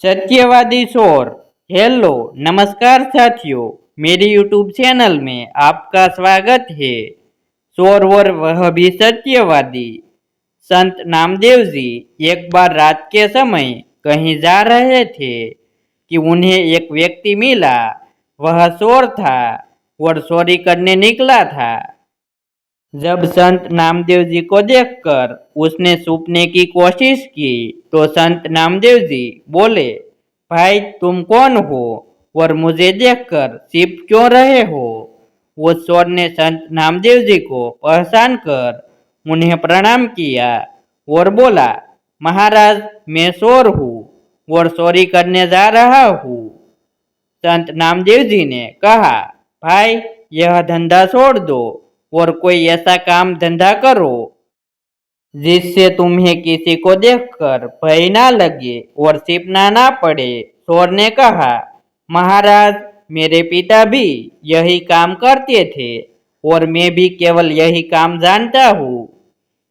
सत्यवादी शोर। हेलो नमस्कार साथियों, मेरी यूट्यूब चैनल में आपका स्वागत है। शोर और वह भी सत्यवादी। संत नामदेव जी एक बार रात के समय कहीं जा रहे थे कि उन्हें एक व्यक्ति मिला। वह चोर था और चोरी करने निकला था। जब संत नामदेव जी को देखकर उसने छुपने की कोशिश की तो संत नामदेव जी बोले, भाई तुम कौन हो और मुझे देखकर छिप क्यों रहे हो। उस चोर ने संत नामदेव जी को पहचान कर उन्हें प्रणाम किया और बोला, महाराज मैं चोर हूँ और चोरी करने जा रहा हूँ। संत नामदेव जी ने कहा, भाई यह धंधा छोड़ दो और कोई ऐसा काम धंधा करो जिससे तुम्हें किसी को देखकर भय ना लगे और छिपना ना पड़े। चोर ने कहा, महाराज मेरे पिता भी यही काम करते थे और मैं भी केवल यही काम जानता हूँ।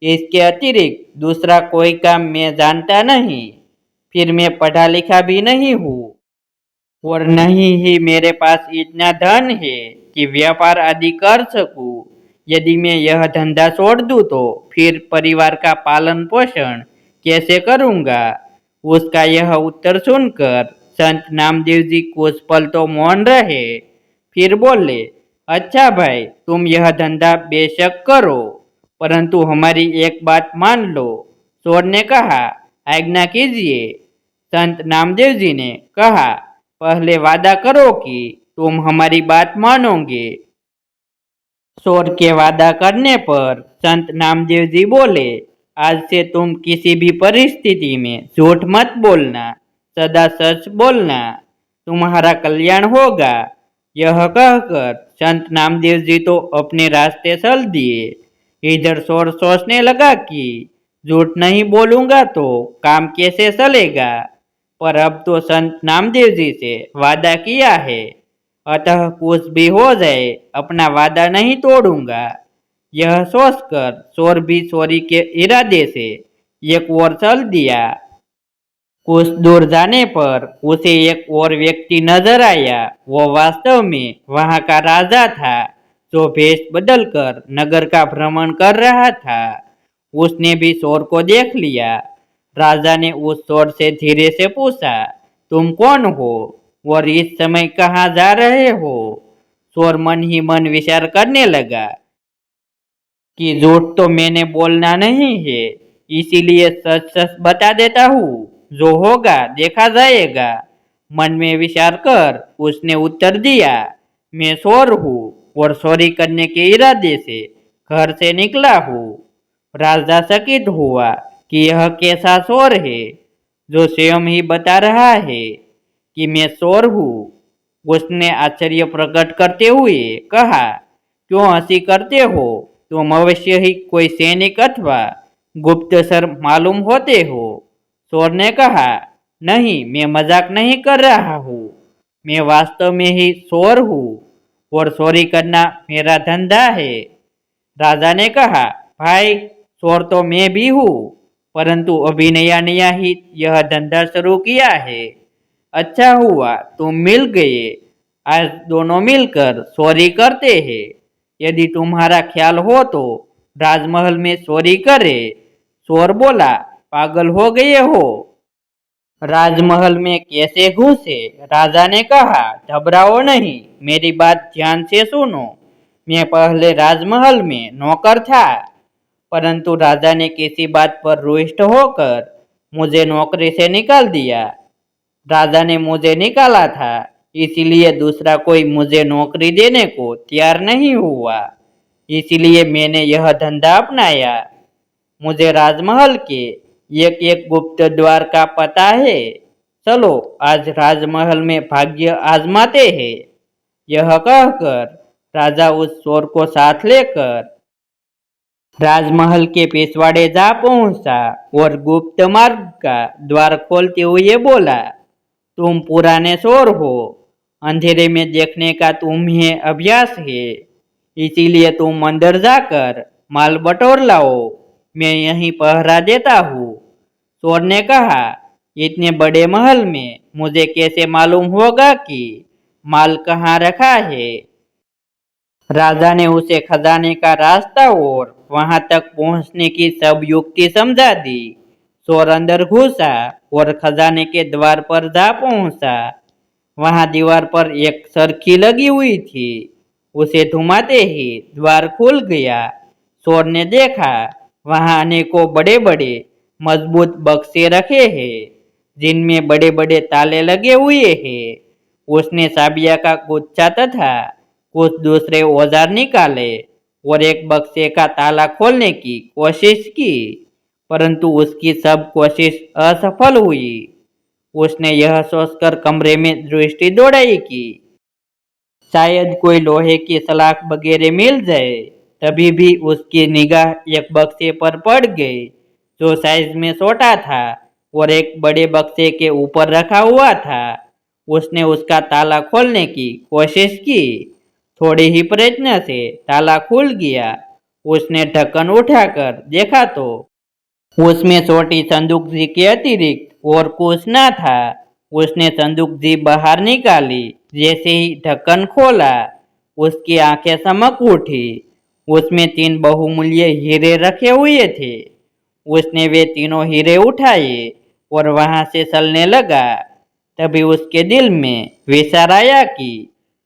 इसके अतिरिक्त दूसरा कोई काम मैं जानता नहीं। फिर मैं पढ़ा लिखा भी नहीं हूँ और नहीं ही मेरे पास इतना धन है कि व्यापार आदि कर सकूं। यदि मैं यह धंधा छोड़ दूं तो फिर परिवार का पालन पोषण कैसे करूंगा। उसका यह उत्तर सुनकर संत नामदेव जी कुछ पल तो मौन रहे, फिर बोले, अच्छा भाई तुम यह धंधा बेशक करो, परंतु हमारी एक बात मान लो। चोर ने कहा, आज्ञा कीजिए। संत नामदेव जी ने कहा, पहले वादा करो कि तुम हमारी बात मानोगे। चोर के वादा करने पर संत नामदेव जी बोले, आज से तुम किसी भी परिस्थिति में झूठ मत बोलना, सदा सच बोलना, तुम्हारा कल्याण होगा। यह कहकर संत नामदेव जी तो अपने रास्ते चल दिए। इधर चोर सोचने लगा कि झूठ नहीं बोलूंगा तो काम कैसे चलेगा, पर अब तो संत नामदेव जी से वादा किया है, अतः कुछ भी हो जाए अपना वादा नहीं तोड़ूंगा। यह सोचकर चोर भी चोरी के इरादे से एक ओर चल दिया। कुछ दूर जाने पर उसे एक और व्यक्ति नजर आया। वो वास्तव में वहां का राजा था, जो भेष बदलकर नगर का भ्रमण कर रहा था। उसने भी चोर को देख लिया। राजा ने उस चोर से धीरे से पूछा, तुम कौन हो और इस समय कहाँ जा रहे हो। चोर मन ही मन विचार करने लगा कि झूठ तो मैंने बोलना नहीं है, इसीलिए सच सच बता देता हूँ, जो होगा देखा जाएगा। मन में विचार कर उसने उत्तर दिया, मैं चोर हूँ और चोरी करने के इरादे से घर से निकला हूँ। राजा चकित हुआ कि यह कैसा चोर है जो स्वयं ही बता रहा है कि मैं चोर हूँ। उसने आश्चर्य प्रकट करते हुए कहा, क्यों हंसी करते हो, तुम अवश्य ही कोई सैनिक अथवा गुप्तचर मालूम होते हो। चोर ने कहा, नहीं मैं मजाक नहीं कर रहा हूँ, मैं वास्तव में ही चोर हूँ और चोरी करना मेरा धंधा है। राजा ने कहा, भाई चोर तो मैं भी हूँ, परंतु अभी नया नया ही यह धंधा शुरू किया है। अच्छा हुआ तुम मिल गए, आज दोनों मिलकर चोरी करते हैं। यदि तुम्हारा ख्याल हो तो राजमहल में चोरी करे। चोर बोला, पागल हो गए हो, राजमहल में कैसे घुसे। राजा ने कहा, घबराओ नहीं, मेरी बात ध्यान से सुनो। मैं पहले राजमहल में नौकर था, परंतु राजा ने किसी बात पर रुष्ट होकर मुझे नौकरी से निकाल दिया। राजा ने मुझे निकाला था, इसीलिए दूसरा कोई मुझे नौकरी देने को तैयार नहीं हुआ। इसीलिए मैंने यह धंधा अपनाया। मुझे राजमहल के एक एक गुप्त द्वार का पता है। चलो आज राजमहल में भाग्य आजमाते हैं। यह कहकर राजा उस चोर को साथ लेकर राजमहल के पिछवाड़े जा पहुंचा और गुप्त मार्ग का द्वार खोलते हुए बोला, तुम पुराने चोर हो, अंधेरे में देखने का तुम्हें अभ्यास है, इसीलिए तुम अंदर जाकर माल बटोर लाओ, मैं यहीं पहरा देता हूँ। चोर ने कहा, इतने बड़े महल में मुझे कैसे मालूम होगा कि माल कहाँ रखा है। राजा ने उसे खजाने का रास्ता और वहां तक पहुंचने की सब युक्ति समझा दी। चोर अंदर घुसा और खजाने के द्वार पर जा पहुंचा। वहां दीवार पर एक सरखी लगी हुई थी। उसे घुमाते ही द्वार खुल गया। चोर ने देखा वहां अनेकों बड़े बड़े मजबूत बक्से रखे हैं जिनमें बड़े बड़े ताले लगे हुए हैं। उसने साबिया का गुच्छा तथा कुछ दूसरे औजार निकाले और एक बक्से का ताला खोलने की कोशिश की, परंतु उसकी सब कोशिश असफल हुई। उसने यह सोचकर कमरे में दृष्टि दौड़ाई कि शायद कोई लोहे की सलाख वगैरह मिल जाए। तभी भी उसकी निगाह एक बक्से पर पड़ गई जो साइज में छोटा था और एक बड़े बक्से के ऊपर रखा हुआ था। उसने उसका ताला खोलने की कोशिश की। थोड़े ही प्रयत्न से ताला खुल गया। उसने ढक्कन उठाकर देखा तो उसमें छोटी संदूक जी के अतिरिक्त और कुछ न था। उसने संदूक जी बाहर निकाली। जैसे ही ढक्कन खोला उसकी आंखें चमक उठी। उसमें 3 बहुमूल्य हीरे रखे हुए थे। उसने वे तीनों हीरे उठाए और वहां से चलने लगा। तभी उसके दिल में विचार आया कि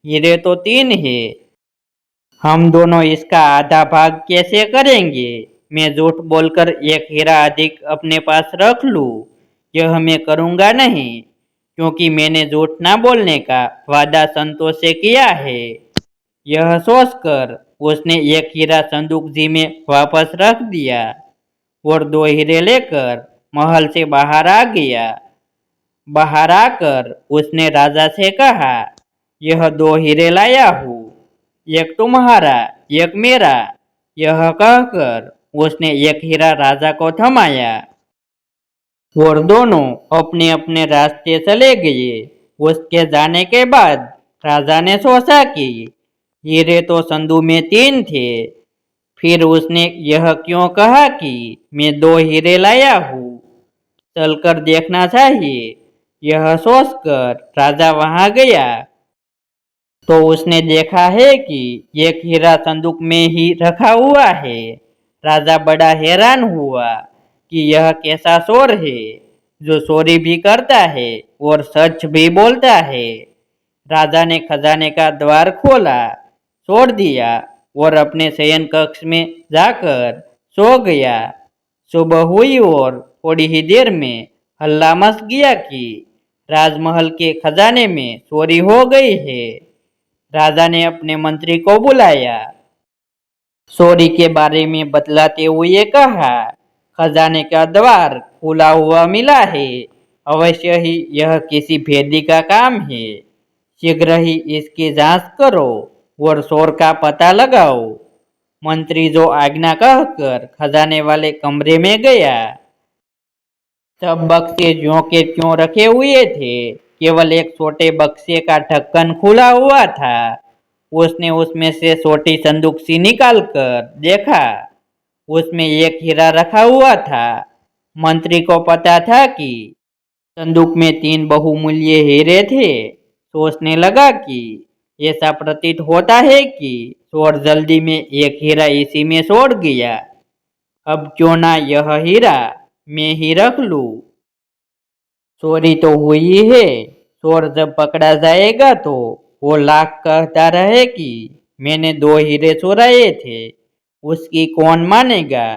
हीरे तो 3 है, हम दोनों इसका आधा भाग कैसे करेंगे। मैं झूठ बोलकर एक हीरा अधिक अपने पास रख लूं, यह मैं करूंगा नहीं, क्योंकि मैंने झूठ न बोलने का वादा संतोष से किया है। यह सोचकर उसने एक हीरा संदूक जी में वापस रख दिया और 2 हीरे लेकर महल से बाहर आ गया। बाहर आकर उसने राजा से कहा, यह 2 हीरे लाया हूँ, एक तुम्हारा एक मेरा। यह कहकर उसने एक हीरा राजा को थमाया और दोनों अपने अपने रास्ते चले गए। उसके जाने के बाद राजा ने सोचा कि हीरे तो संदूक में 3 थे, फिर उसने यह क्यों कहा कि मैं 2 हीरे लाया हूँ, चलकर देखना चाहिए। यह सोचकर राजा वहां गया तो उसने देखा है कि एक हीरा संदूक में ही रखा हुआ है। राजा बड़ा हैरान हुआ कि यह कैसा चोर है जो चोरी भी करता है और सच भी बोलता है। राजा ने खजाने का द्वार खोला, छोड़ दिया और अपने शयन कक्ष में जाकर सो गया। सुबह हुई और थोड़ी ही देर में हल्ला मच गया कि राजमहल के खजाने में चोरी हो गई है। राजा ने अपने मंत्री को बुलाया। चोरी के बारे में बतलाते हुए कहा, खजाने का द्वार खुला हुआ मिला है। अवश्य ही यह किसी भेदी का काम है। शीघ्र ही इसकी जांच करो और चोर का पता लगाओ। मंत्री जो आज्ञा कहकर खजाने वाले कमरे में गया। सब बक्से ज्यों के त्यों रखे हुए थे, केवल एक छोटे बक्से का ढक्कन खुला हुआ था। उसने उसमें से छोटी संदूक सी निकाल कर देखा। उसमें एक हीरा रखा हुआ था। मंत्री को पता था कि संदूक में 3 बहुमूल्य हीरे थे। सोचने लगा कि ऐसा प्रतीत होता है कि चोर जल्दी में एक हीरा इसी में छोड़ गया। अब क्यों ना यह हीरा मैं ही रख लूं। चोरी तो हुई है, चोर जब पकड़ा जाएगा तो वो लाख कहता रहे कि मैंने 2 हीरे चुराए थे, उसकी कौन मानेगा।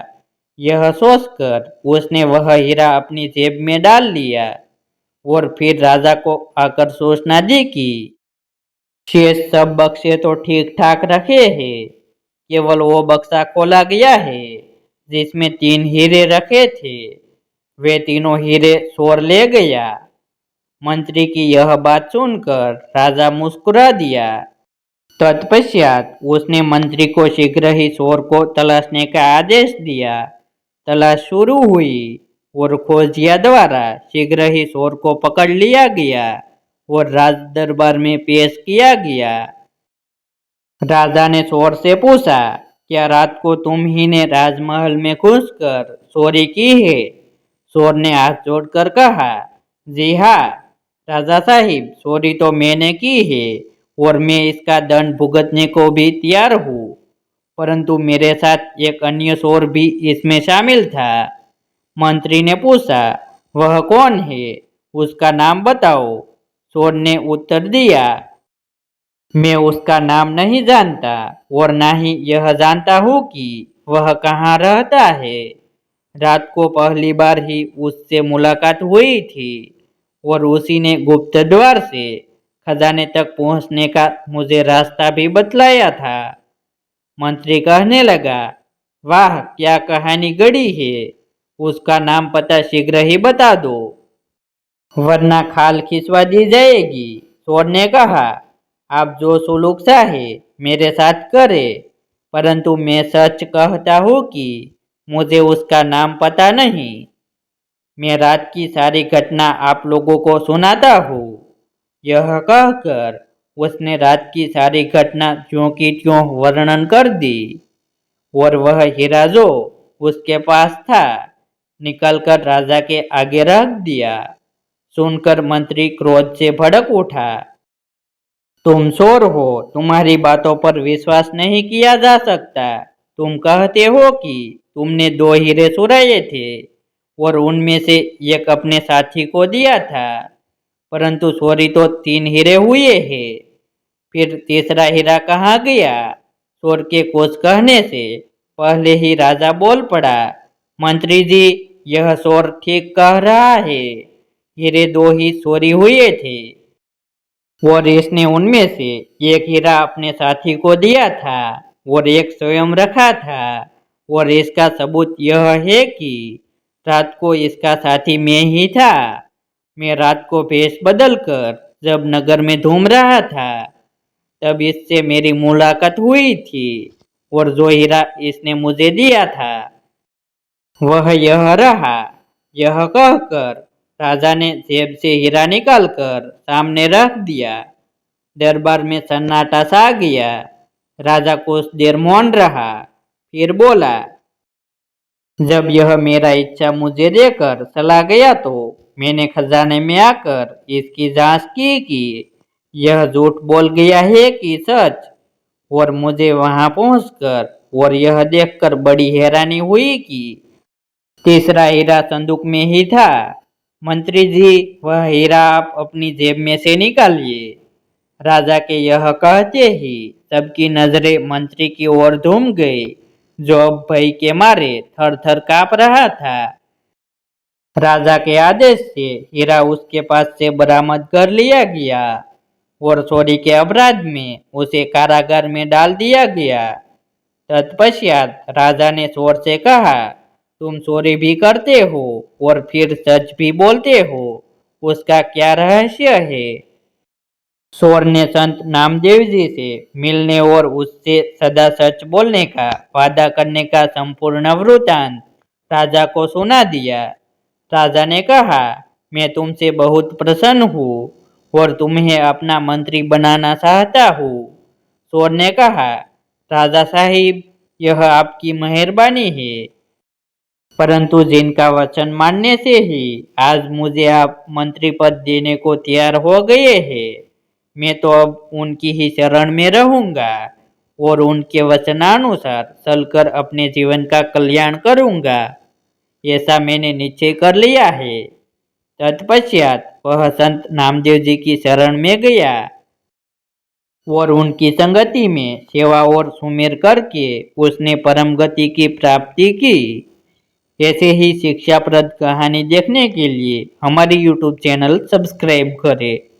यह सोचकर उसने वह हीरा अपनी जेब में डाल लिया और फिर राजा को आकर सूचना दी कि शेष सब बक्से तो ठीक ठाक रखे हैं, केवल वो बक्सा खोला गया है जिसमें 3 हीरे रखे थे। वे तीनों हीरे चोर ले गया। मंत्री की यह बात सुनकर राजा मुस्कुरा दिया। तत्पश्चात उसने मंत्री को शीघ्र ही चोर को तलाशने का आदेश दिया। तलाश शुरू हुई और खोजिया द्वारा शीघ्र ही चोर को पकड़ लिया गया और राज दरबार में पेश किया गया। राजा ने चोर से पूछा, क्या रात को तुम ही ने राजमहल में घुसकर चोरी की है। चोर ने हाथ जोड़कर कहा, जी हाँ राजा साहिब, चोरी तो मैंने की है और मैं इसका दंड भुगतने को भी तैयार हूँ, परंतु मेरे साथ एक अन्य चोर भी इसमें शामिल था। मंत्री ने पूछा, वह कौन है, उसका नाम बताओ। चोर ने उत्तर दिया, मैं उसका नाम नहीं जानता और ना ही यह जानता हूँ कि वह कहाँ रहता है। रात को पहली बार ही उससे मुलाकात हुई थी और उसी ने गुप्त द्वार से खजाने तक पहुँचने का मुझे रास्ता भी बतलाया था। मंत्री कहने लगा, वाह क्या कहानी गढ़ी है, उसका नाम पता शीघ्र ही बता दो वरना खाल खिंचवा दी जाएगी। चोर ने कहा, आप जो सुलूक चाहे मेरे साथ करे, परंतु मैं सच कहता हूँ कि मुझे उसका नाम पता नहीं। मैं रात की सारी घटना आप लोगों को सुनाता हूँ। यह कहकर उसने रात की सारी घटना ज्यों की त्यों वर्णन कर दी और वह हीरा जो उसके पास था निकलकर राजा के आगे रख दिया। सुनकर मंत्री क्रोध से भड़क उठा, तुम चोर हो, तुम्हारी बातों पर विश्वास नहीं किया जा सकता। तुम कहते हो कि तुमने 2 हीरे चुराए थे और उनमें से एक अपने साथी को दिया था, परंतु चोरी तो 3 हीरे हुए हैं। फिर तीसरा हीरा कहाँ गया? चोर के कुछ कहने से पहले ही राजा बोल पड़ा, मंत्री जी यह चोर ठीक कह रहा है, हीरे 2 ही चोरी हुए थे और इसने उनमें से एक हीरा अपने साथी को दिया था और एक स्वयं रखा था। और इसका सबूत यह है कि रात को इसका साथी मैं ही था। मैं रात को भेष बदलकर जब नगर में घूम रहा था तब इससे मेरी मुलाकात हुई थी और जो हीरा इसने मुझे दिया था वह यह रहा। यह कहकर राजा ने जेब से हीरा निकालकर सामने रख दिया। दरबार में सन्नाटा सा गया। राजा कुछ देर मौन रहा, फिर बोला, जब यह मेरा इच्छा मुझे देकर चला गया तो मैंने खजाने में आकर इसकी जांच की कि यह झूठ बोल गया है कि सच। और मुझे वहां पहुंचकर और यह देखकर बड़ी हैरानी हुई कि तीसरा हीरा संदूक में ही था। मंत्री जी वह हीरा आप अपनी जेब में से निकालिए। राजा के यह कहते ही सबकी नजरें मंत्री की ओर घूम गई, जो अब भय के मारे थर थर कांप रहा था। राजा के आदेश से हीरा उसके पास से बरामद कर लिया गया और चोरी के अपराध में उसे कारागार में डाल दिया गया। तत्पश्चात राजा ने चोर से कहा, तुम चोरी भी करते हो और फिर सच भी बोलते हो, उसका क्या रहस्य है? चोर ने संत नामदेव जी से मिलने और उससे सदा सच बोलने का वादा करने का संपूर्ण वृत्तांत राजा को सुना दिया। राजा ने कहा, मैं तुमसे बहुत प्रसन्न हूँ और तुम्हें अपना मंत्री बनाना चाहता हूँ। चोर ने कहा, राजा साहिब यह आपकी मेहरबानी है, परंतु जिनका वचन मानने से ही आज मुझे आप मंत्री पद देने को तैयार हो गए हैं, मैं तो अब उनकी ही शरण में रहूंगा और उनके वचनानुसार चलकर अपने जीवन का कल्याण करूंगा, ऐसा मैंने निश्चय कर लिया है। तत्पश्चात वह संत नामदेव जी की शरण में गया और उनकी संगति में सेवा और सुमेर करके उसने परम गति की प्राप्ति की। ऐसे ही शिक्षाप्रद कहानी देखने के लिए हमारी YouTube चैनल सब्सक्राइब करें।